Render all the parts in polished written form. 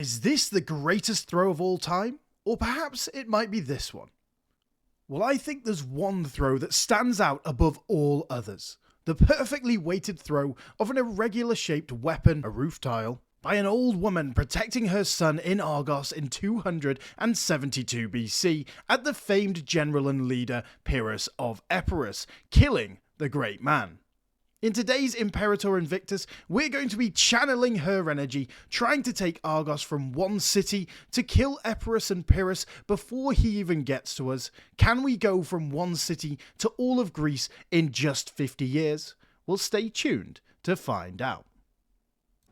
Is this the greatest throw of all time? Or perhaps it might be this one. Well, I think there's one throw that stands out above all others. The perfectly weighted throw of an irregular shaped weapon, a roof tile, by an old woman protecting her son in Argos in 272 BC at the famed general and leader Pyrrhus of Epirus, killing the great man. In today's Imperator Invictus, we're going to be channeling her energy, trying to take Argos from one city to kill Epirus and Pyrrhus before he even gets to us. Can we go from one city to all of Greece in just 50 years? Well, stay tuned to find out.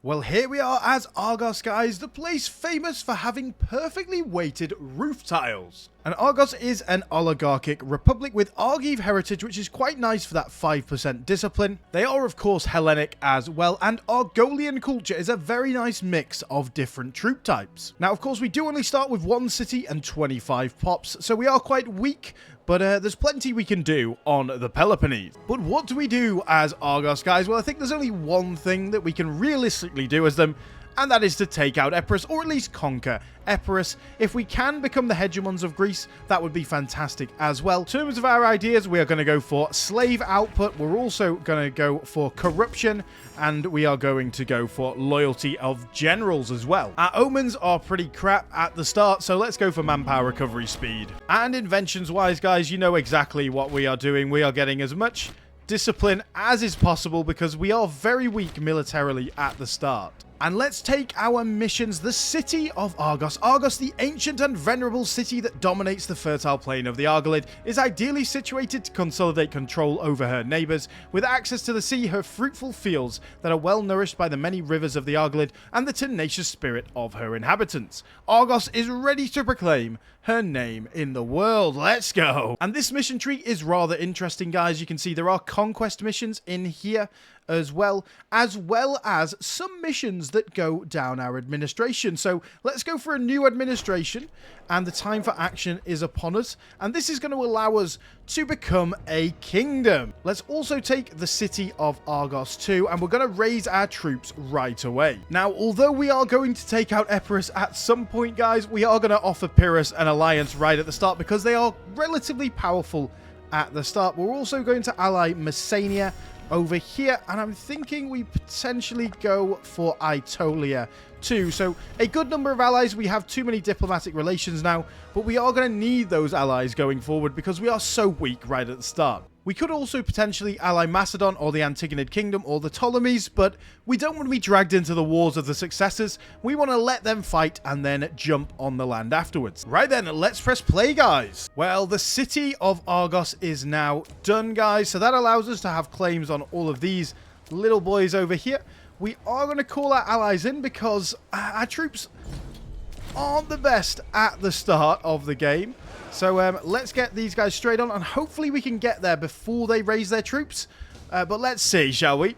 Well, here we are as Argos, guys, the place famous for having perfectly weighted roof tiles. And Argos is an oligarchic republic with Argive heritage, which is quite nice for that 5% discipline. They are, of course, Hellenic as well, and Argolian culture is a very nice mix of different troop types. Now, of course, we do only start with one city and 25 pops, so we are quite weak, but there's plenty we can do on the Peloponnese. But what do we do as Argos, guys? Well, I think there's only one thing that we can realistically do as them, and that is to take out Epirus, or at least conquer Epirus. If we can become the hegemons of Greece, that would be fantastic as well. In terms of our ideas, we are going to go for slave output. We're also going to go for corruption, and we are going to go for loyalty of generals as well. Our omens are pretty crap at the start, so let's go for manpower recovery speed. And inventions-wise, guys, you know exactly what we are doing. We are getting as much discipline as is possible because we are very weak militarily at the start. And let's take our missions. The city of Argos. Argos, the ancient and venerable city that dominates the fertile plain of the Argolid, is ideally situated to consolidate control over her neighbors, with access to the sea, her fruitful fields that are well nourished by the many rivers of the Argolid, and the tenacious spirit of her inhabitants. Argos is ready to proclaim her name in the world. Let's go. And this mission tree is rather interesting, guys. You can see there are conquest missions in here as well as some missions that go down our administration. So let's go for a new administration, and the time for action is upon us, and this is going to allow us to become a kingdom. Let's also take the city of Argos too, and we're going to raise our troops right away. Now, although we are going to take out Epirus at some point, guys, we are going to offer Pyrrhus an alliance right at the start because they are relatively powerful at the start. We're also going to ally Messenia over here, and I'm thinking we potentially go for Aetolia too. So a good number of allies. We have too many diplomatic relations now, but we are going to need those allies going forward because we are so weak right at the start. We could also potentially ally Macedon or the Antigonid Kingdom or the Ptolemies, but we don't want to be dragged into the wars of the successors. We want to let them fight and then jump on the land afterwards. Right then, let's press play, guys. Well, the city of Argos is now done, guys, so that allows us to have claims on all of these little boys over here. We are going to call our allies in because our troops aren't the best at the start of the game. So let's get these guys straight on, and hopefully we can get there before they raise their troops. But let's see, shall we?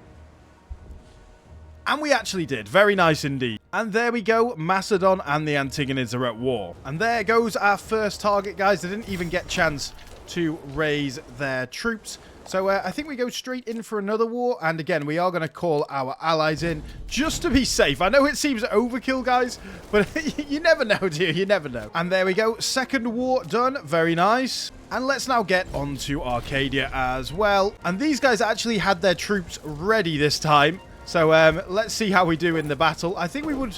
And we actually did. Very nice indeed. And there we go. Macedon and the Antigonids are at war. And there goes our first target, guys. They didn't even get a chance to raise their troops. So I think we go straight in for another war. And again, we are going to call our allies in just to be safe. I know it seems overkill, guys, but you never know, do you? You never know. And there we go. Second war done. Very nice. And let's now get on to Arcadia as well. And these guys actually had their troops ready this time. So let's see how we do in the battle. I think we would...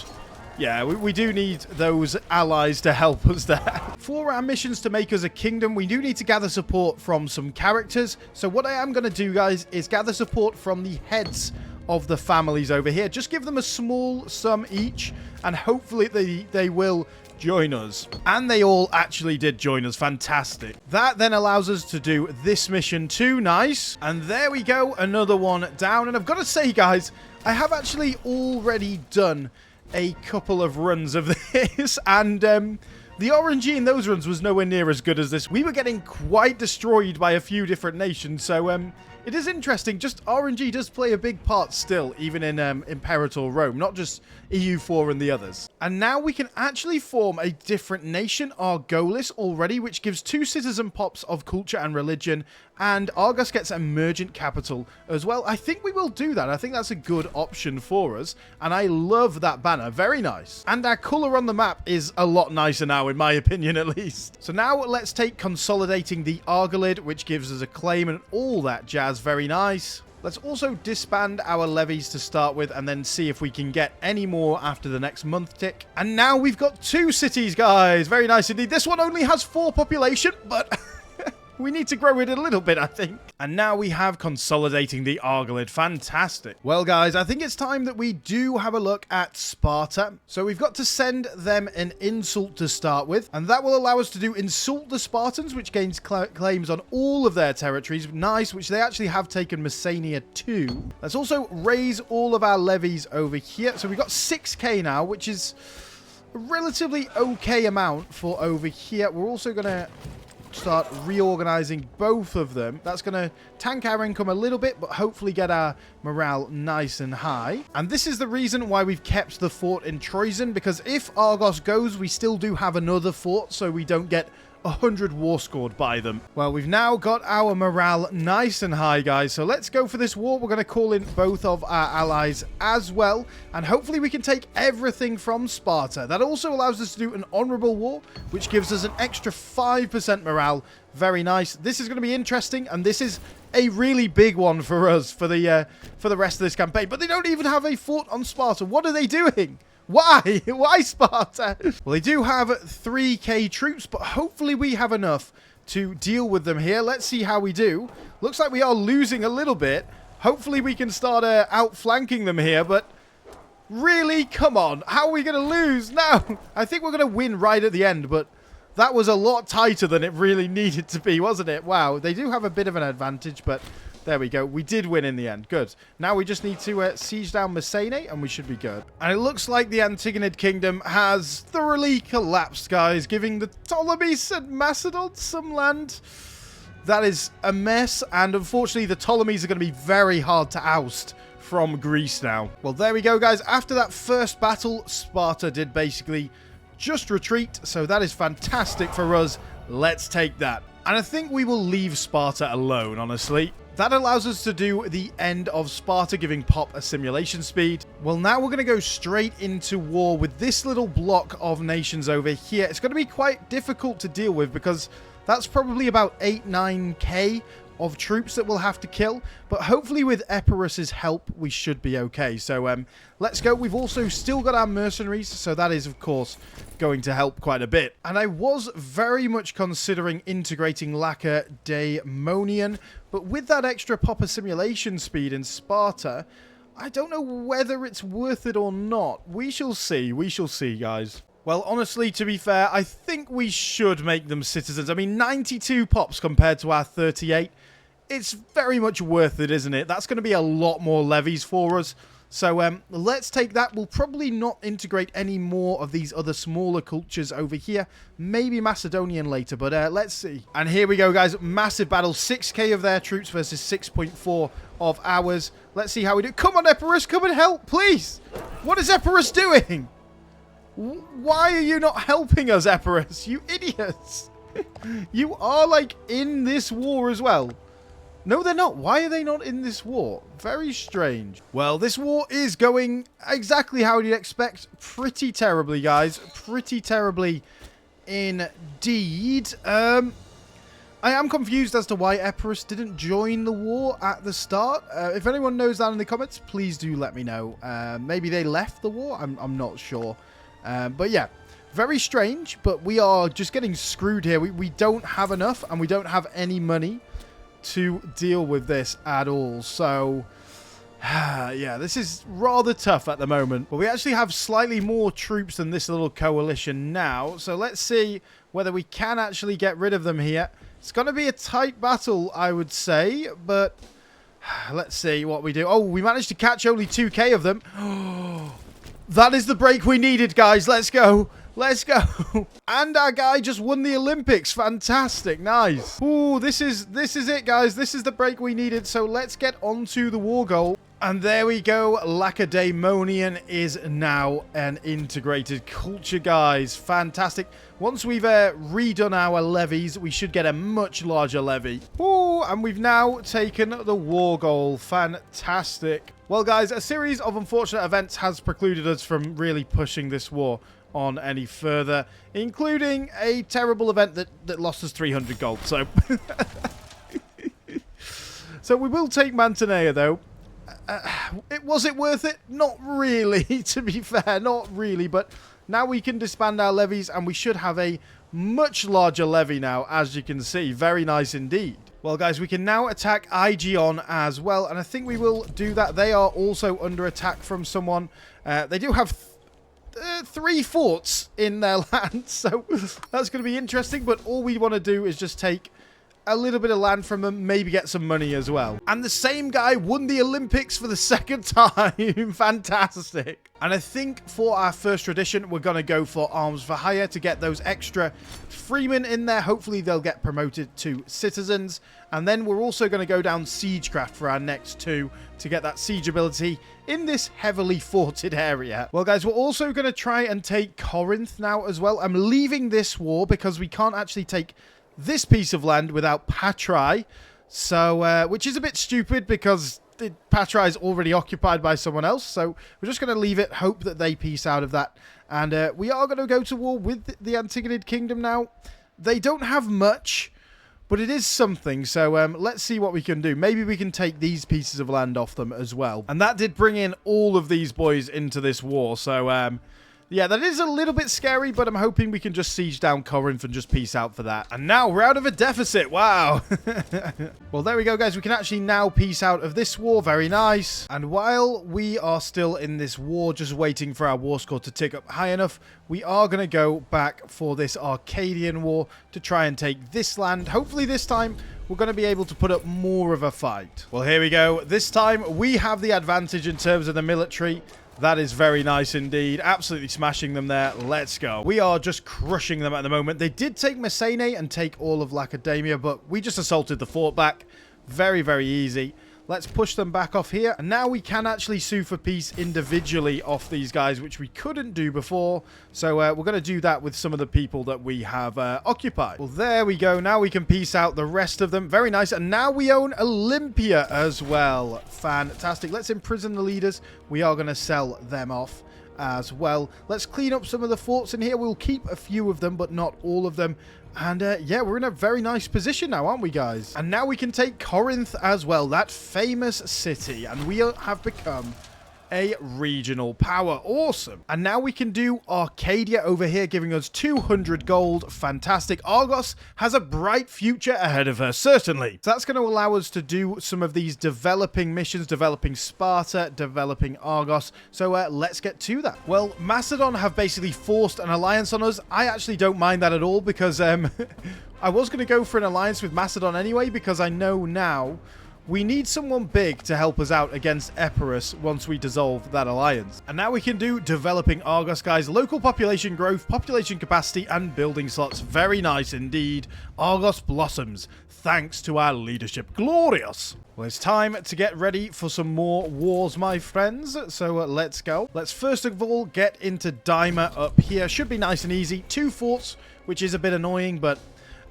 Yeah, we do need those allies to help us there. For our missions to make us a kingdom, we do need to gather support from some characters. So what I am going to do, guys, is gather support from the heads of the families over here. Just give them a small sum each, and hopefully they will join us. And they all actually did join us. Fantastic. That then allows us to do this mission too. Nice. And there we go. Another one down. And I've got to say, guys, I have actually already done a couple of runs of this, and the RNG in those runs was nowhere near as good as this. We were getting quite destroyed by a few different nations, so it is interesting. Just RNG does play a big part still, even in Imperator Rome, not just EU4 and the others. And now we can actually form a different nation, Argolis, already, which gives 2 citizen pops of culture and religion, and Argos gets emergent capital as well. I think we will do that. I think that's a good option for us, and I love that banner. Very nice. And our color on the map is a lot nicer now, in my opinion, at least. So now let's take consolidating the Argolid, which gives us a claim and all that jazz. Very nice. Let's also disband our levies to start with and then see if we can get any more after the next month tick. And now we've got 2 cities, guys. Very nice indeed. This one only has 4 population, but we need to grow it a little bit, I think. And now we have consolidating the Argolid. Fantastic. Well, guys, I think it's time that we do have a look at Sparta. So we've got to send them an insult to start with, and that will allow us to do insult the Spartans, which gains claims on all of their territories. Nice, which they actually have taken Messenia too. Let's also raise all of our levies over here. So we've got 6k now, which is a relatively okay amount for over here. We're also going to start reorganizing both of them. That's going to tank our income a little bit, but hopefully get our morale nice and high. And this is the reason why we've kept the fort in Troezen, because if Argos goes, we still do have another fort, so we don't get 100 war scored by them. Well, we've now got our morale nice and high, guys. So let's go for this war. We're going to call in both of our allies as well. And hopefully we can take everything from Sparta. That also allows us to do an honorable war, which gives us an extra 5% morale. Very nice. This is going to be interesting. And this is a really big one for us for the rest of this campaign. But they don't even have a fort on Sparta. What are they doing? Why? Why Sparta? Well, they do have 3k troops, but hopefully we have enough to deal with them here. Let's see how we do. Looks like we are losing a little bit. Hopefully we can start outflanking them here, but really? Come on. How are we going to lose? No. I think we're going to win right at the end, but that was a lot tighter than it really needed to be, wasn't it? Wow. They do have a bit of an advantage, but there we go. We did win in the end. Good. Now we just need to siege down Messene, and we should be good. And it looks like the Antigonid Kingdom has thoroughly collapsed, guys, giving the Ptolemies and Macedon some land. That is a mess, and unfortunately the Ptolemies are going to be very hard to oust from Greece now. Well, there we go, guys. After that first battle, Sparta did basically just retreat, so that is fantastic for us. Let's take that. And I think we will leave Sparta alone, honestly. That allows us to do the end of Sparta, giving Pop a simulation speed. Well, now we're going to go straight into war with this little block of nations over here. It's going to be quite difficult to deal with because that's probably about 8-9k of troops that we'll have to kill. But hopefully with Epirus's help, we should be okay. So let's go. We've also still got our mercenaries, so that is, of course, going to help quite a bit. And I was very much considering integrating Lacedaemonian, but with that extra popper simulation speed in Sparta, I don't know whether it's worth it or not. We shall see. We shall see, guys. Well, honestly, to be fair, I think we should make them citizens. I mean, 92 pops compared to our 38. It's very much worth it, isn't it? That's going to be a lot more levies for us. So let's take that. We'll probably not integrate any more of these other smaller cultures over here. Maybe Macedonian later, but let's see. And here we go, guys. Massive battle. 6k of their troops versus 6.4 of ours. Let's see how we do. Come on, Epirus. Come and help, please. What is Epirus doing? Why are you not helping us, Epirus? You idiots. You are, like, in this war as well. No, they're not. Why are they not in this war? Very strange. Well, this war is going exactly how you'd expect. Pretty terribly, guys. Pretty terribly indeed. I am confused as to why Epirus didn't join the war at the start. If anyone knows that in the comments, please do let me know. Maybe they left the war. I'm not sure. But yeah, very strange. But we are just getting screwed here. We don't have enough, and we don't have any money to deal with this at all. So yeah, this is rather tough at the moment. But we actually have slightly more troops than this little coalition now. So let's see whether we can actually get rid of them here. It's going to be a tight battle, I would say. But let's see what we do. Oh, we managed to catch only 2k of them. That is the break we needed, guys. Let's go. Let's go. And our guy just won the Olympics. Fantastic. Nice. Ooh, this is it, guys. This is the break we needed. So let's get onto the war goal. And there we go. Lacedaemonian is now an integrated culture, guys. Fantastic. Once we've redone our levies, we should get a much larger levy. Ooh, and we've now taken the war goal. Fantastic. Well, guys, a series of unfortunate events has precluded us from really pushing this war on any further, including a terrible event that lost us 300 gold. So, so we will take Mantinea, though. Was it worth it? Not really, to be fair. Not really, but now we can disband our levies, and we should have a much larger levy now, as you can see. Very nice indeed. Well, guys, we can now attack Aegeon as well, and I think we will do that. They are also under attack from someone. They do have 3 forts in their land, so that's going to be interesting, but all we want to do is just take a little bit of land from them, maybe get some money as well. And the same guy won the Olympics for the 2nd time. Fantastic. And I think for our first tradition, we're going to go for arms for hire to get those extra freemen in there. Hopefully they'll get promoted to citizens. And then we're also going to go down siegecraft for our next 2 to get that siege ability in this heavily forted area. Well, guys, we're also going to try and take Corinth now as well. I'm leaving this war because we can't actually take this piece of land without Patrai, so which is a bit stupid because Patrai is already occupied by someone else, so we're just going to leave it, hope that they peace out of that, and we are going to go to war with the Antigonid Kingdom now. They don't have much, but it is something, so let's see what we can do. Maybe we can take these pieces of land off them as well, and that did bring in all of these boys into this war, so yeah, that is a little bit scary, but I'm hoping we can just siege down Corinth and just peace out for that. And now we're out of a deficit. Wow. Well, there we go, guys. We can actually now peace out of this war. Very nice. And while we are still in this war, just waiting for our war score to tick up high enough, we are going to go back for this Arcadian war to try and take this land. Hopefully this time we're going to be able to put up more of a fight. Well, here we go. This time we have the advantage in terms of the military. That is very nice indeed. Absolutely smashing them there. Let's go. We are just crushing them at the moment. They did take Messene and take all of Lacedaemia, but we just assaulted the fort back. Very, very easy. Let's push them back off here. And now we can actually sue for peace individually off these guys, which we couldn't do before. So we're going to do that with some of the people that we have occupied. Well, there we go. Now we can peace out the rest of them. Very nice. And now we own Olympia as well. Fantastic. Let's imprison the leaders. We are going to sell them off as well. Let's clean up some of the forts in here. We'll keep a few of them, but not all of them. And yeah, we're in a very nice position now, aren't we, guys? And now we can take Corinth as well, that famous city. And we have become a regional power. Awesome. And now we can do Arcadia over here, giving us 200 gold. Fantastic. Argos has a bright future ahead of her, certainly. So that's going to allow us to do some of these developing missions, developing Sparta, developing Argos. So let's get to that. Well, Macedon have basically forced an alliance on us. I actually don't mind that at all because I was going to go for an alliance with Macedon anyway, because I know now we need someone big to help us out against Epirus once we dissolve that alliance. And now we can do developing Argos, guys. Local population growth, population capacity, and building slots. Very nice indeed. Argos blossoms, thanks to our leadership. Glorious. Well, it's time to get ready for some more wars, my friends. So let's go. Let's first of all get into Dyma up here. Should be nice and easy. 2 forts, which is a bit annoying, but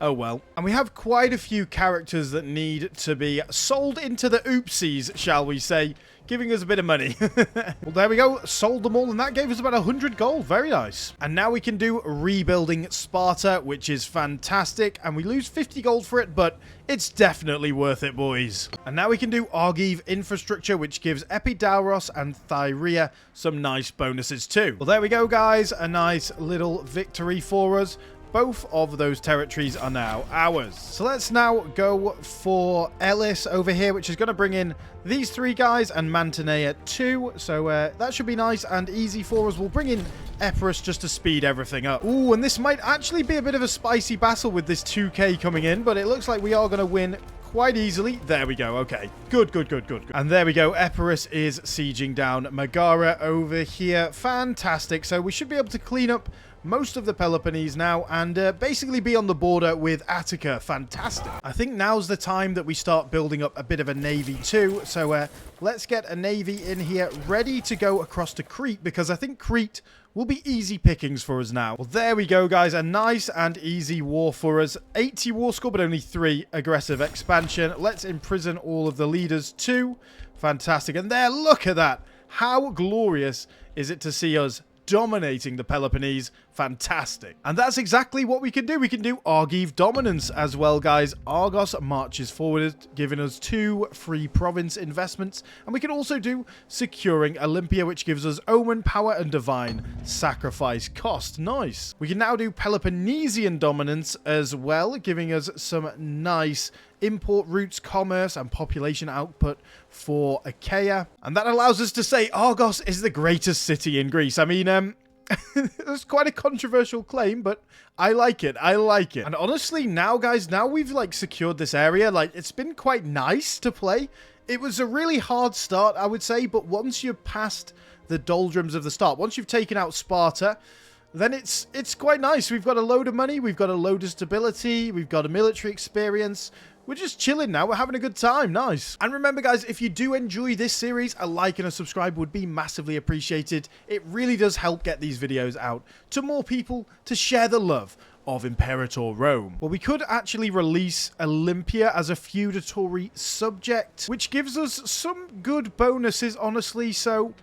oh well. And we have quite a few characters that need to be sold into the oopsies, shall we say, giving us a bit of money. Well, there we go. Sold them all, and that gave us about 100 gold. Very nice. And now we can do rebuilding Sparta, which is fantastic. And we lose 50 gold for it, but it's definitely worth it, boys. And now we can do Argive infrastructure, which gives Epidaurus and Thyrea some nice bonuses too. Well, there we go, guys. A nice little victory for us. Both of those territories are now ours. So let's now go for Elis over here, which is going to bring in these 3 guys and Mantinea 2. So that should be nice and easy for us. We'll bring in Epirus just to speed everything up. Ooh, and this might actually be a bit of a spicy battle with this 2k coming in, but it looks like we are going to win quite easily. There we go. Okay. Good, good, good, good, good. And there we go. Epirus is sieging down Megara over here. Fantastic. So we should be able to clean up most of the Peloponnese now and basically be on the border with Attica. Fantastic. I think now's the time that we start building up a bit of a navy too. So let's get a navy in here ready to go across to Crete, because I think Crete will be easy pickings for us now. Well, there we go, guys. A nice and easy war for us. 80 war score, but only 3 aggressive expansion. Let's imprison all of the leaders too. Fantastic. And there, look at that. How glorious is it to see us dominating the Peloponnese? Fantastic. And that's exactly what we can do. We can do Argive dominance as well, guys. Argos marches forward, giving us 2 free province investments. And we can also do securing Olympia, which gives us omen, power, and divine sacrifice cost. Nice. We can now do Peloponnesian dominance as well, giving us some nice import routes, commerce, and population output for Achaia. And that allows us to say Argos is the greatest city in Greece. I mean, it's quite a controversial claim, but I like it. I like it. And honestly, now, guys, now we've, like, secured this area, like, it's been quite nice to play. It was a really hard start, I would say, but once you're past the doldrums of the start, once you've taken out Sparta, then it's quite nice. We've got a load of money. We've got a load of stability. We've got a military experience. We're just chilling now. We're having a good time. Nice. And remember, guys, if you do enjoy this series, a like and a subscribe would be massively appreciated. It really does help get these videos out to more people to share the love of Imperator Rome. Well, we could actually release Olympia as a feudatory subject, which gives us some good bonuses, honestly. So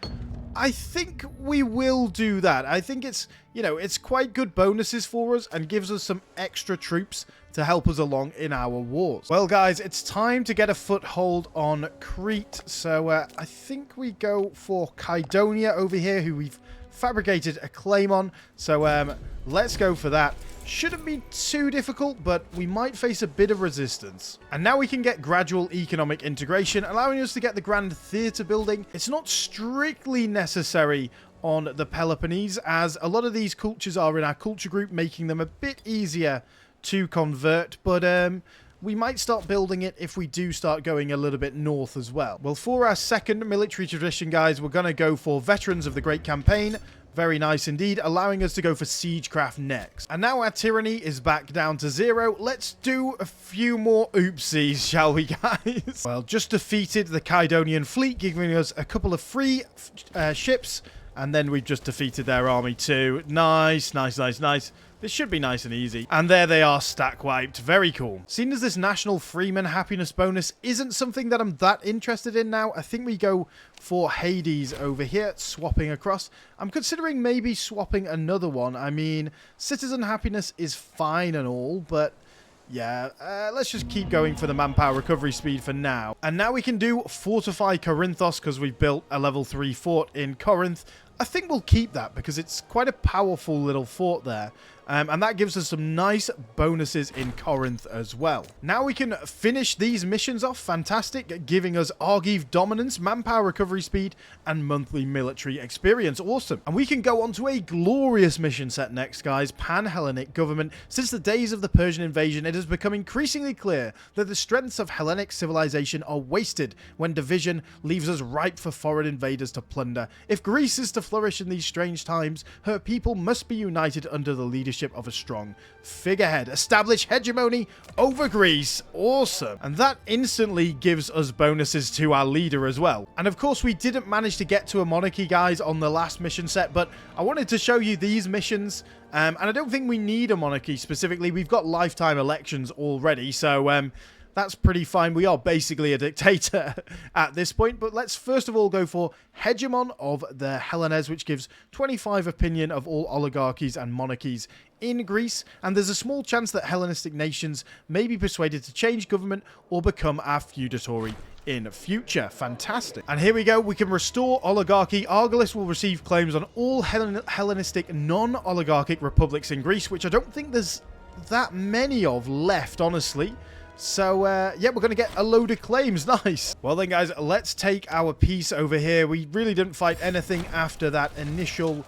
I think we will do that. I think it's, you know, it's quite good bonuses for us and gives us some extra troops to help us along in our wars. Well, guys, it's time to get a foothold on Crete. So I think we go for Kydonia over here, who we've fabricated a claim on. So let's go for that. Shouldn't be too difficult, but we might face a bit of resistance. And now we can get gradual economic integration, allowing us to get the Grand Theatre building. It's not strictly necessary on the Peloponnese, as a lot of these cultures are in our culture group, making them a bit easier to convert, but we might start building it if we do start going a little bit north as well. Well, for our second military tradition, guys, we're going to go for Veterans of the Great Campaign. Very nice indeed, allowing us to go for Siegecraft next. And now our tyranny is back down to 0. Let's do a few more oopsies, shall we, guys? Well, just defeated the Kydonian fleet, giving us a couple of free ships, and then we've just defeated their army too. Nice, nice, nice, nice. This should be nice and easy. And there they are, stack wiped. Very cool. Seeing as this National Freeman happiness bonus isn't something that I'm that interested in now, I think we go for Hades over here, swapping across. I'm considering maybe swapping another one. I mean, citizen happiness is fine and all, but yeah, let's just keep going for the manpower recovery speed for now. And now we can do Fortify Corinthos, because we've built a level 3 fort in Corinth. I think we'll keep that because it's quite a powerful little fort there. And that gives us some nice bonuses in Corinth as well. Now we can finish these missions off. Fantastic. Giving us Argive dominance, manpower recovery speed, and monthly military experience. Awesome. And we can go on to a glorious mission set next, guys. Pan-Hellenic government. Since the days of the Persian invasion, it has become increasingly clear that the strengths of Hellenic civilization are wasted when division leaves us ripe for foreign invaders to plunder. If Greece is to flourish in these strange times, her people must be united under the leadership of a strong figurehead. Establish hegemony over Greece. Awesome. And that instantly gives us bonuses to our leader as well. And of course, we didn't manage to get to a monarchy, guys, on the last mission set, but I wanted to show you these missions. And I don't think we need a monarchy specifically. We've got lifetime elections already, so that's pretty fine. We are basically a dictator at this point. But let's first of all go for Hegemon of the Hellenes, which gives 25 opinion of all oligarchies and monarchies in Greece. And there's a small chance that Hellenistic nations may be persuaded to change government or become our feudatory in future. Fantastic. And here we go. We can restore oligarchy. Argos will receive claims on all Hellenistic non-oligarchic republics in Greece, which I don't think there's that many of left, honestly. So, yeah, we're going to get a load of claims. Nice. Well then, guys, let's take our piece over here. We really didn't fight anything after that initial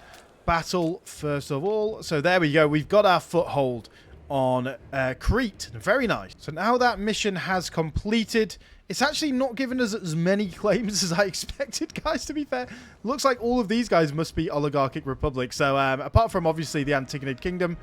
battle, first of all. So there we go. We've got our foothold on Crete. Very nice. So now that mission has completed, it's actually not given us as many claims as I expected, guys, to be fair. Looks like all of these guys must be oligarchic republics. So apart from obviously the Antigonid Kingdom.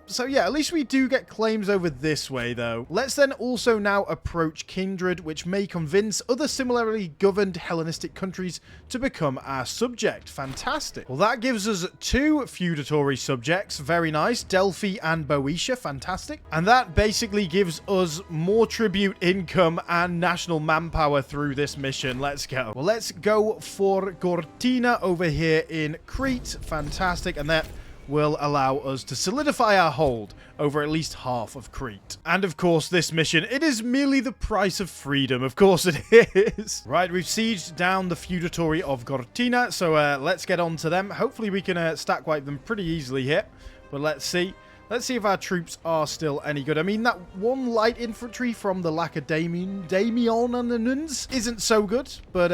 So yeah, at least we do get claims over this way, though. Let's then also now approach Kindred, which may convince other similarly governed Hellenistic countries to become our subject. Fantastic. Well, that gives us 2 feudatory subjects. Very nice. Delphi and Boeotia. Fantastic. And that basically gives us more tribute income and national manpower through this mission. Let's go. Well, let's go for Gortina over here in Crete. Fantastic. And that will allow us to solidify our hold over at least half of Crete. And of course, this mission, it is merely the price of freedom. Of course it is. Right, we've sieged down the feudatory of Gortina, so let's get on to them. Hopefully we can stack wipe them pretty easily here, but let's see. Let's see if our troops are still any good. I mean, that 1 light infantry from the Lacedaemonians isn't so good, but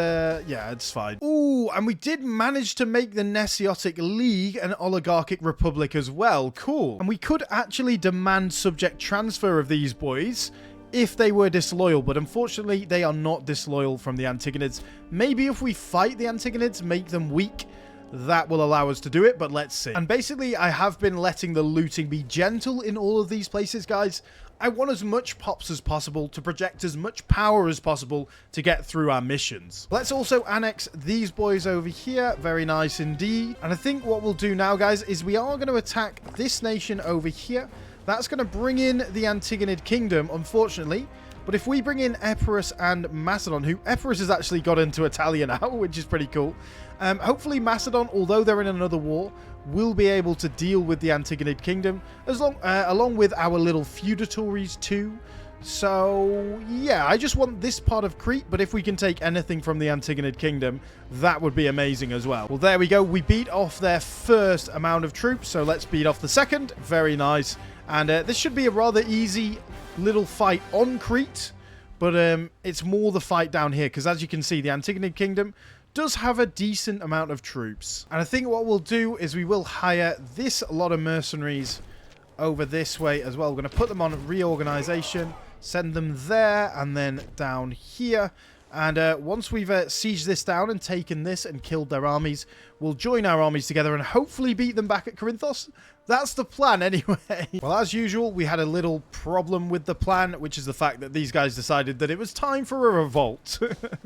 yeah, it's fine. Ooh, and we did manage to make the Nesiotic League an oligarchic republic as well. Cool. And we could actually demand subject transfer of these boys if they were disloyal, but unfortunately they are not disloyal from the Antigonids. Maybe if we fight the Antigonids, make them weak, that will allow us to do it, but let's see. And basically, I have been letting the looting be gentle in all of these places, guys. I want as much pops as possible to project as much power as possible to get through our missions. Let's also annex these boys over here. Very nice indeed. And I think what we'll do now, guys, is we are going to attack this nation over here. That's going to bring in the Antigonid Kingdom, unfortunately. But if we bring in Epirus and Macedon, who Epirus has actually got into Italia now, which is pretty cool. Hopefully Macedon, although they're in another war, will be able to deal with the Antigonid Kingdom, along with our little feudatories too. So, yeah, I just want this part of Crete, but if we can take anything from the Antigonid Kingdom, that would be amazing as well. Well, there we go. We beat off their first amount of troops, so let's beat off the second. Very nice. And this should be a rather easy little fight on Crete, but it's more the fight down here, because as you can see, the Antigonid Kingdom does have a decent amount of troops. And I think what we'll do is we will hire this lot of mercenaries over this way as well. We're going to put them on reorganization, send them there, and then down here. And once we've sieged this down and taken this and killed their armies, we'll join our armies together and hopefully beat them back at Corinthos. That's the plan anyway. Well, as usual, we had a little problem with the plan, which is the fact that these guys decided that it was time for a revolt.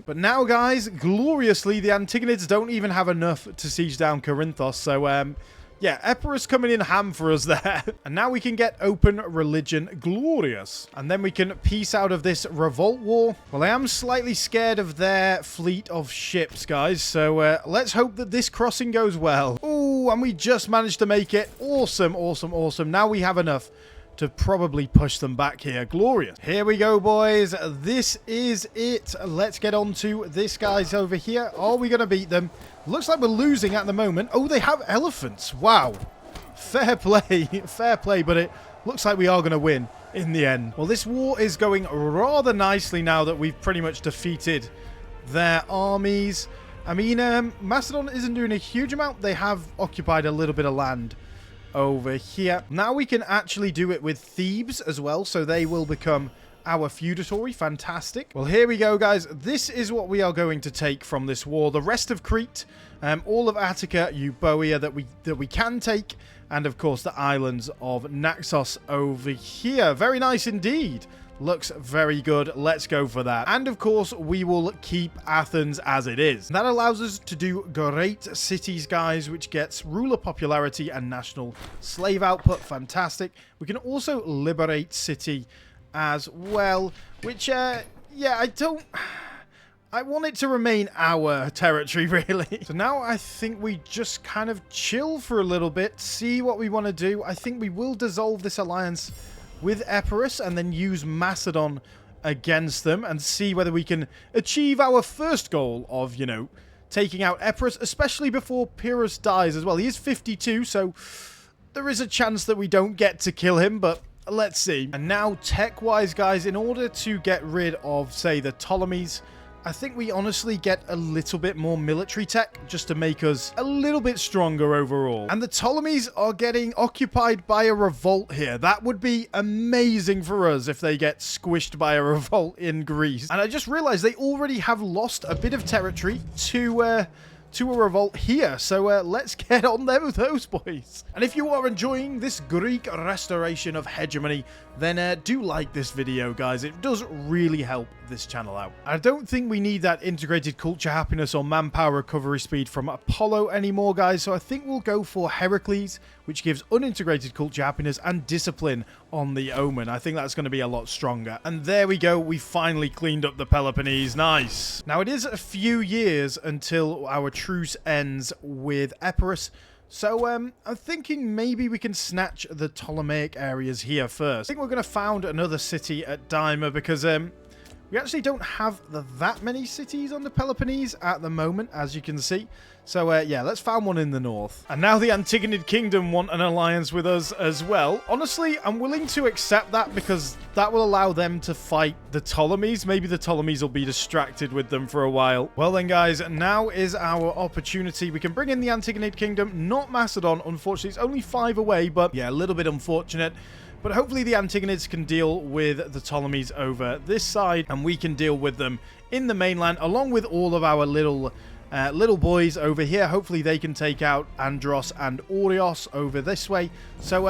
But now, guys, gloriously, the Antigonids don't even have enough to siege down Corinthos. So, yeah, Epirus coming in ham for us there. And now we can get open religion glorious. And then we can peace out of this revolt war. Well, I am slightly scared of their fleet of ships, guys. So let's hope that this crossing goes well. Ooh, and we just managed to make it. Awesome, awesome, awesome. Now we have enough to probably push them back here. Glorious. Here we go, boys. This is it. Let's get on to this guys over here. Are we going to beat them? Looks like we're losing at the moment. Oh, they have elephants. Wow. Fair play. Fair play, but it looks like we are going to win in the end. Well, this war is going rather nicely now that we've pretty much defeated their armies. I mean, Macedon isn't doing a huge amount. They have occupied a little bit of land over here. Now we can actually do it with Thebes as well, so they will become our feudatory. Fantastic. Well, here we go, guys. This is what we are going to take from this war. The rest of Crete, all of Attica, Euboea that we can take, and of course the islands of Naxos over here. Very nice indeed. Looks very good. Let's go for that. And of course, we will keep Athens as it is. That allows us to do great cities, guys, which gets ruler popularity and national slave output. Fantastic. We can also liberate city as well, which, yeah, I want it to remain our territory, really. So now I think we just kind of chill for a little bit, see what we want to do. I think we will dissolve this alliance with Epirus and then use Macedon against them and see whether we can achieve our first goal of, you know, taking out Epirus, especially before Pyrrhus dies as well. He is 52, so there is a chance that we don't get to kill him, but let's see. And now, tech-wise, guys, in order to get rid of, say, the Ptolemies, I think we honestly get a little bit more military tech just to make us a little bit stronger overall. And the Ptolemies are getting occupied by a revolt here. That would be amazing for us if they get squished by a revolt in Greece. And I just realized they already have lost a bit of territory to a revolt here. So let's get on there with those boys. And if you are enjoying this Greek restoration of hegemony, then do like this video, guys. It does really help this channel out. I don't think we need that integrated culture happiness or manpower recovery speed from Apollo anymore, guys. So I think we'll go for Heracles, which gives unintegrated culture happiness and discipline on the Omen. I think that's going to be a lot stronger. And there we go. We finally cleaned up the Peloponnese. Nice. Now, it is a few years until our truce ends with Epirus. So, I'm thinking maybe we can snatch the Ptolemaic areas here first. I think we're going to found another city at Dyma because, we actually don't have that many cities on the Peloponnese at the moment, as you can see. So, yeah, let's found one in the north. And now the Antigonid Kingdom want an alliance with us as well. Honestly, I'm willing to accept that because that will allow them to fight the Ptolemies. Maybe the Ptolemies will be distracted with them for a while. Well then, guys, now is our opportunity. We can bring in the Antigonid Kingdom, not Macedon. Unfortunately, it's only 5 away, but yeah, a little bit unfortunate. But hopefully the Antigonids can deal with the Ptolemies over this side, and we can deal with them in the mainland, along with all of our little boys over here. Hopefully they can take out Andros and Oreos over this way. So,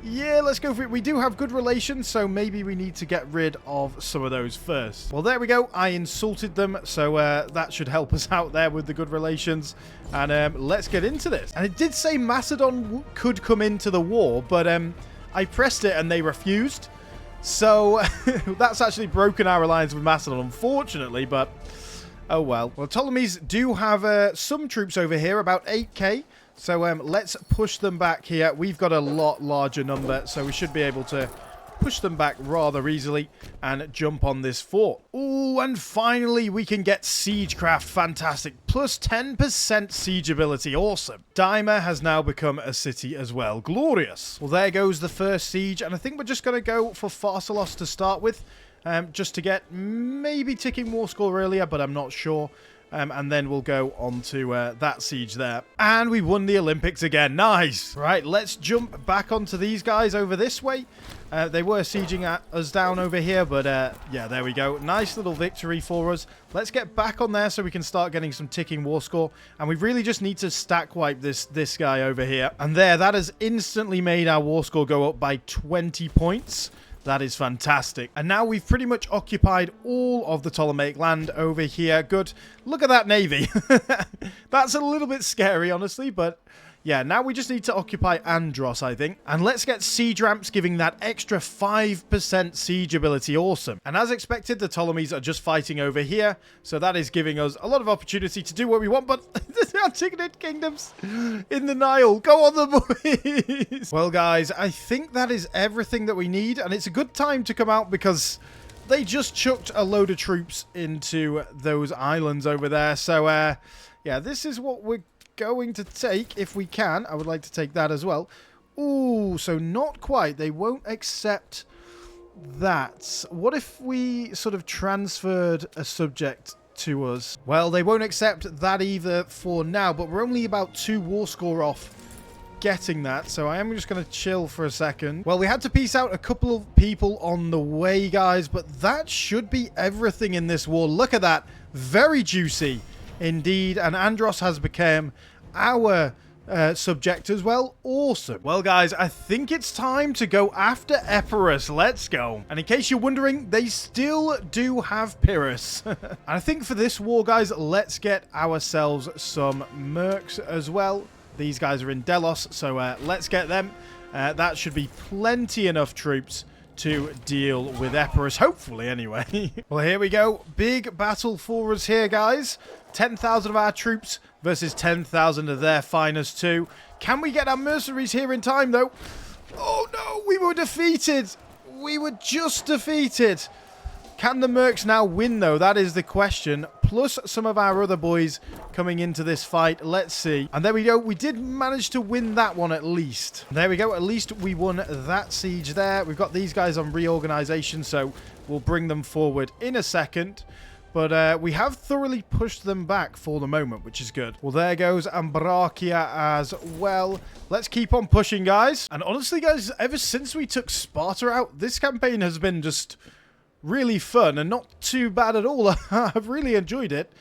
yeah, let's go for it. We do have good relations, so maybe we need to get rid of some of those first. Well, there we go. I insulted them, so that should help us out there with the good relations. And let's get into this. And it did say Macedon could come into the war, but I pressed it and they refused. So that's actually broken our alliance with Macedon, unfortunately, but oh well. Well, Ptolemies do have some troops over here, about 8k. So let's push them back here. We've got a lot larger number, so we should be able to push them back rather easily and jump on this fort. Ooh, and finally we can get siegecraft. Fantastic. Plus 10% siege ability. Awesome. Dyma has now become a city as well. Glorious. Well, there goes the first siege, and I think we're just going to go for Pharsalos to start with, just to get maybe ticking war score earlier, but I'm not sure. And then we'll go on to that siege there. And we won the Olympics again. Nice. Right, let's jump back onto these guys over this way. They were sieging at us down over here, but yeah, there we go. Nice little victory for us. Let's get back on there so we can start getting some ticking war score. And we really just need to stack wipe this guy over here. And there, that has instantly made our war score go up by 20 points. That is fantastic. And now we've pretty much occupied all of the Ptolemaic land over here. Good. Look at that navy. That's a little bit scary, honestly, but yeah, now we just need to occupy Andros, I think. And let's get siege ramps giving that extra 5% siege ability. Awesome. And as expected, the Ptolemies are just fighting over here. So that is giving us a lot of opportunity to do what we want. But the Antigonid Kingdom's in the Nile. Go on the boys. Well, guys, I think that is everything that we need. And it's a good time to come out because they just chucked a load of troops into those islands over there. So, yeah, this is what we're going to take if we can. I would like to take that as well. Ooh, so not quite. They won't accept that. What if we sort of transferred a subject to us? Well, they won't accept that either for now, but we're only about 2 war score off getting that, so I am just going to chill for a second. Well, we had to peace out a couple of people on the way, guys, but that should be everything in this war. Look at that. Very juicy indeed, and Andros has become our subject as well. Awesome. Well, guys, I think it's time to go after Epirus. Let's go. And in case you're wondering, they still do have Pyrrhus. And I think for this war, guys, let's get ourselves some mercs as well. These guys are in Delos, so let's get them. That should be plenty enough troops to deal with Epirus, hopefully, anyway. Well, here we go. Big battle for us here, guys. 10,000 of our troops versus 10,000 of their finest too. Can we get our mercenaries here in time, though? Oh, no, we were defeated. We were just defeated. Can the mercs now win, though? That is the question. Plus some of our other boys coming into this fight. Let's see. And there we go. We did manage to win that one at least. There we go. At least we won that siege there. We've got these guys on reorganization, so we'll bring them forward in a second. but we have thoroughly pushed them back for the moment, which is good. Well, there goes Ambracia as well. Let's keep on pushing, guys. And honestly, guys, ever since we took Sparta out, this campaign has been just really fun and not too bad at all. I've really enjoyed it.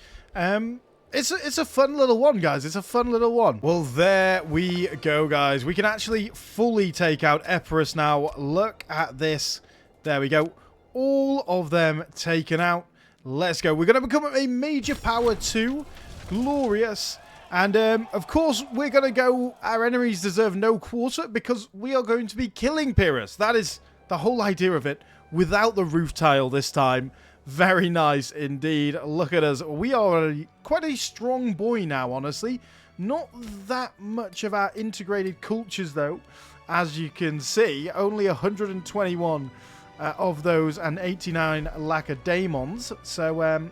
It's a fun little one, guys. It's a fun little one. Well, there we go, guys. We can actually fully take out Epirus now. Look at this. There we go. All of them taken out. Let's go. We're going to become a major power too. Glorious. And, of course, we're going to go... Our enemies deserve no quarter because we are going to be killing Pyrrhus. That is the whole idea of it. Without the roof tile this time. Very nice indeed. Look at us. We are quite a strong boy now, honestly. Not that much of our integrated cultures, though. As you can see, only 121 of those and 89 Lacedaemons. So,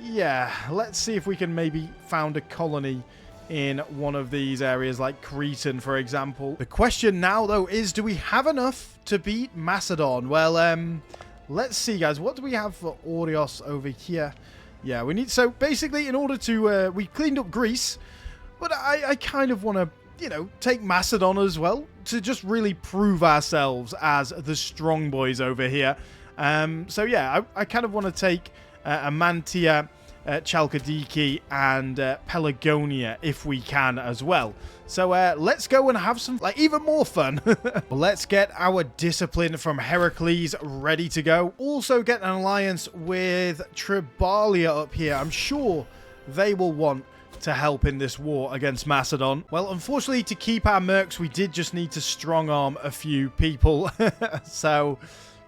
yeah, let's see if we can maybe found a colony in one of these areas like Cretan, for example. The question now, though, is do we have enough to beat Macedon? Well, let's see, guys. What do we have for Oreos over here? Yeah, we need... So, basically, in order to... we cleaned up Greece, but I kind of want to, you know, take Macedon as well to just really prove ourselves as the strong boys over here. So, yeah, I kind of want to take Amantia, Chalkidiki, and Pelagonia if we can as well. So let's go and have some, like, even more fun. Let's get our discipline from Heracles ready to go. Also get an alliance with Tribalia up here. I'm sure they will want to help in this war against Macedon. Well, unfortunately, to keep our mercs, we did just need to strong arm a few people. So,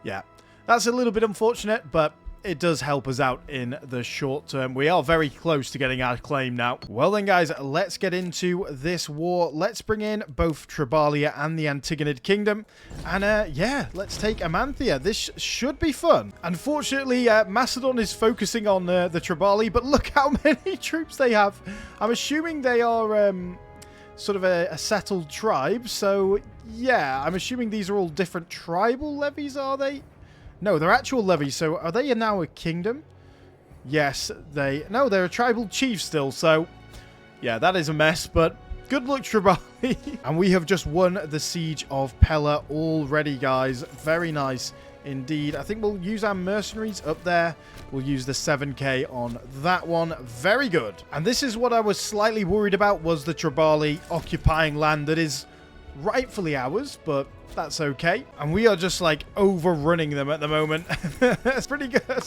yeah, that's a little bit unfortunate, but it does help us out in the short term. We are very close to getting our claim now. Well then, guys, let's get into this war. Let's bring in both Tribalia and the Antigonid Kingdom. And, yeah, let's take Amantia. This should be fun. Unfortunately, Macedon is focusing on the Tribali, but look how many troops they have. I'm assuming they are sort of a settled tribe. So, yeah, I'm assuming these are all different tribal levies, are they? No, they're actual levies, so are they now a kingdom? Yes, no, they're a tribal chief still, so... Yeah, that is a mess, but good luck, Tribali. And we have just won the Siege of Pella already, guys. Very nice indeed. I think we'll use our mercenaries up there. We'll use the 7k on that one. Very good. And this is what I was slightly worried about, was the Tribali occupying land that is rightfully ours, but... that's okay. And we are just like overrunning them at the moment. It's pretty good.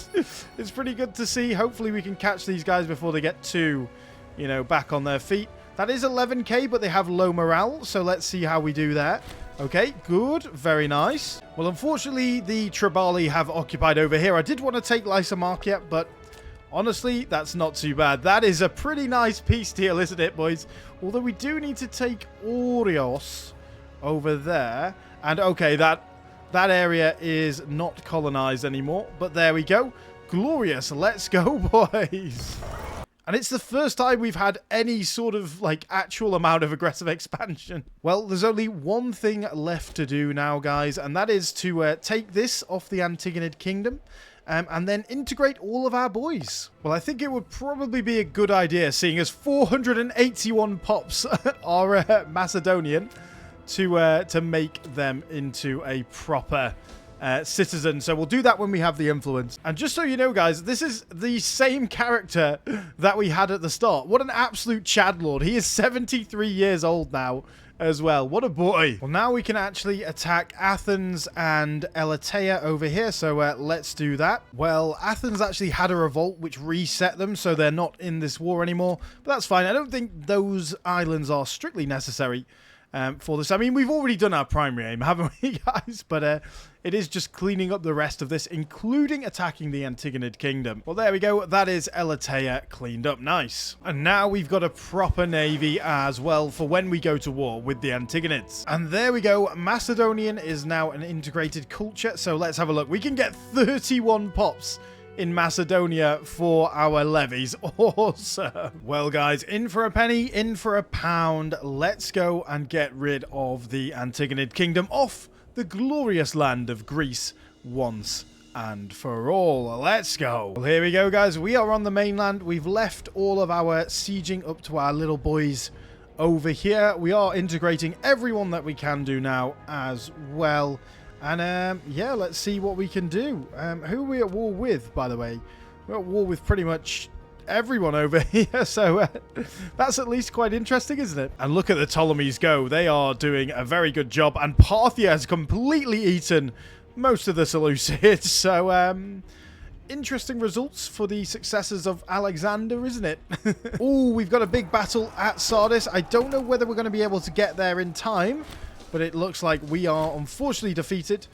It's pretty good to see. Hopefully we can catch these guys before they get too, you know, back on their feet. That is 11k, but they have low morale. So let's see how we do that. Okay, good. Very nice. Well, unfortunately, the Tribali have occupied over here. I did want to take Lysimachia, but honestly, that's not too bad. That is a pretty nice peace deal, isn't it, boys? Although we do need to take Oreos over there. And okay, that area is not colonized anymore. But there we go. Glorious. Let's go, boys. And it's the first time we've had any sort of, like, actual amount of aggressive expansion. Well, there's only one thing left to do now, guys. And that is to take this off the Antigonid Kingdom. And then integrate all of our boys. Well, I think it would probably be a good idea, seeing as 481 pops are Macedonian, to make them into a proper citizen. So we'll do that when we have the influence. And just so you know, guys, this is the same character that we had at the start. What an absolute Chadlord. He is 73 years old now as well. What a boy. Well, now we can actually attack Athens and Elatea over here. So let's do that. Well, Athens actually had a revolt which reset them, so they're not in this war anymore. But that's fine. I don't think those islands are strictly necessary for this. I mean, we've already done our primary aim, haven't we, guys? But it is just cleaning up the rest of this, including attacking the Antigonid Kingdom. Well, there we go. That is Elatea cleaned up. Nice. And now we've got a proper navy as well for when we go to war with the Antigonids. And there we go. Macedonian is now an integrated culture. So let's have a look. We can get 31 pops in Macedonia for our levies. Awesome. Well, guys, in for a penny, in for a pound. Let's go and get rid of the Antigonid Kingdom off the glorious land of Greece once and for all. Let's go. Well, here we go, guys. We are on the mainland. We've left all of our sieging up to our little boys over here. We are integrating everyone that we can do now as well. And yeah, let's see what we can do. Who are we at war with, by the way? We're at war with pretty much everyone over here, so that's at least quite interesting, isn't it? And look at the Ptolemies go. They are doing a very good job, and Parthia has completely eaten most of the Seleucids. So interesting results for the successors of Alexander, isn't it? Oh, we've got a big battle at Sardis. I don't know whether we're going to be able to get there in time, but it looks like we are unfortunately defeated.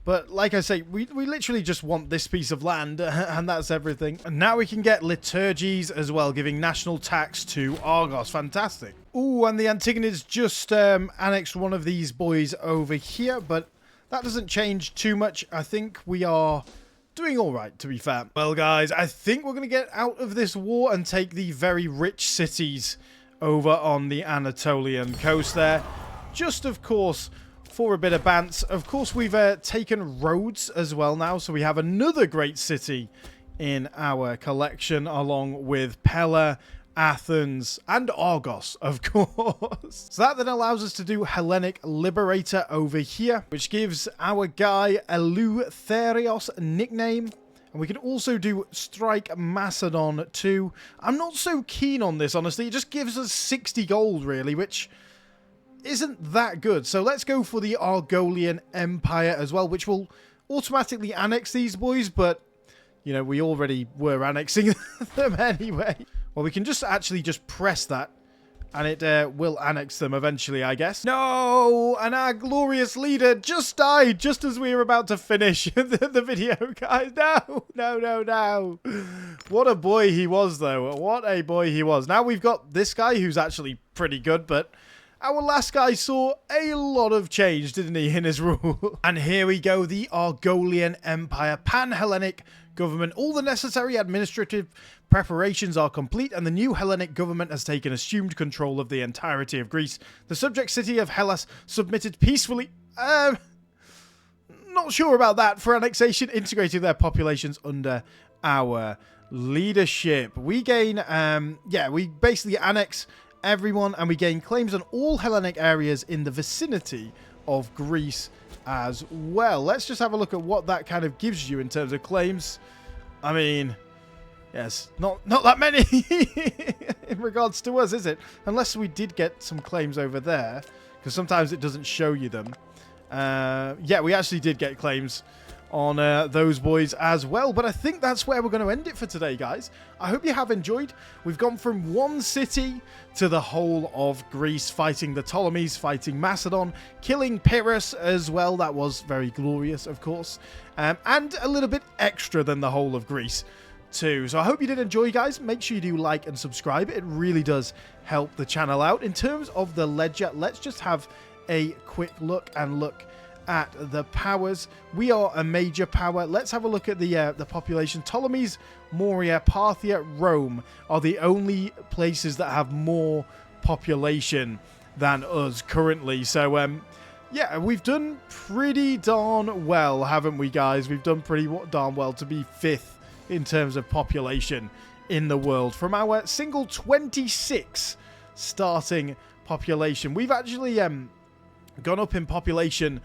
But like I say, we literally just want this piece of land, and that's everything. And now we can get liturgies as well, giving national tax to Argos. Fantastic. Ooh, and the Antigonids just annexed one of these boys over here, but that doesn't change too much. I think we are doing all right, to be fair. Well, guys, I think we're going to get out of this war and take the very rich cities over on the Anatolian coast there. Just, of course, for a bit of bants. Of course, we've taken Rhodes as well now, so we have another great city in our collection, along with Pella, Athens, and Argos, of course. So that then allows us to do Hellenic Liberator over here, which gives our guy Eleutherios a nickname. And we can also do Strike Macedon too. I'm not so keen on this, honestly. It just gives us 60 gold, really, which isn't that good. So let's go for the Argolian Empire as well, which will automatically annex these boys, but, you know, we already were annexing them anyway. Well, we can just actually just press that, and it will annex them eventually, I guess. No! And our glorious leader just died just as we were about to finish the video, guys. No! No, no, no. What a boy he was, though. What a boy he was. Now we've got this guy who's actually pretty good, but our last guy saw a lot of change, didn't he, in his rule? And here we go, the Argolian Empire, Pan-Hellenic government. All the necessary administrative preparations are complete, and the new Hellenic government has taken assumed control of the entirety of Greece. The subject city of Hellas submitted peacefully. Not sure about that. For annexation, integrating their populations under our leadership. We gain, yeah, we basically annex everyone, and we gain claims on all Hellenic areas in the vicinity of Greece as well. Let's just have a look at what that kind of gives you in terms of claims. I mean, yes, not that many in regards to us, is it? Unless we did get some claims over there, because sometimes it doesn't show you them. Yeah, we actually did get claims on those boys as well. But I think that's where we're going to end it for today, guys. I hope you have enjoyed. We've gone from one city to the whole of Greece, fighting the Ptolemies, fighting Macedon, killing Pyrrhus as well. That was very glorious, of course. And a little bit extra than the whole of Greece too. So I hope you did enjoy, guys. Make sure you do like and subscribe. It really does help the channel out. In terms of the ledger, let's just have a quick look at the powers. We are a major power. Let's have a look at the population. Ptolemies, Moria, Parthia, Rome are the only places that have more population than us currently. So yeah, we've done pretty darn well, haven't we, guys? We've done pretty darn well to be 5th in terms of population in the world from our single 26 starting population. We've actually gone up in population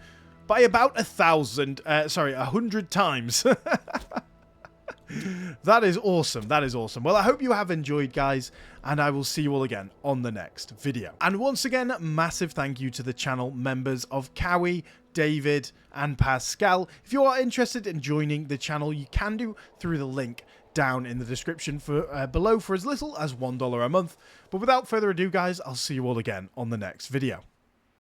by about 100 times. That is awesome. That is awesome. Well, I hope you have enjoyed, guys, and I will see you all again on the next video. And once again, massive thank you to the channel members of Cowie, David, and Pascal. If you are interested in joining the channel, you can do through the link down in the description for below for as little as $1 a month. But without further ado, guys, I'll see you all again on the next video.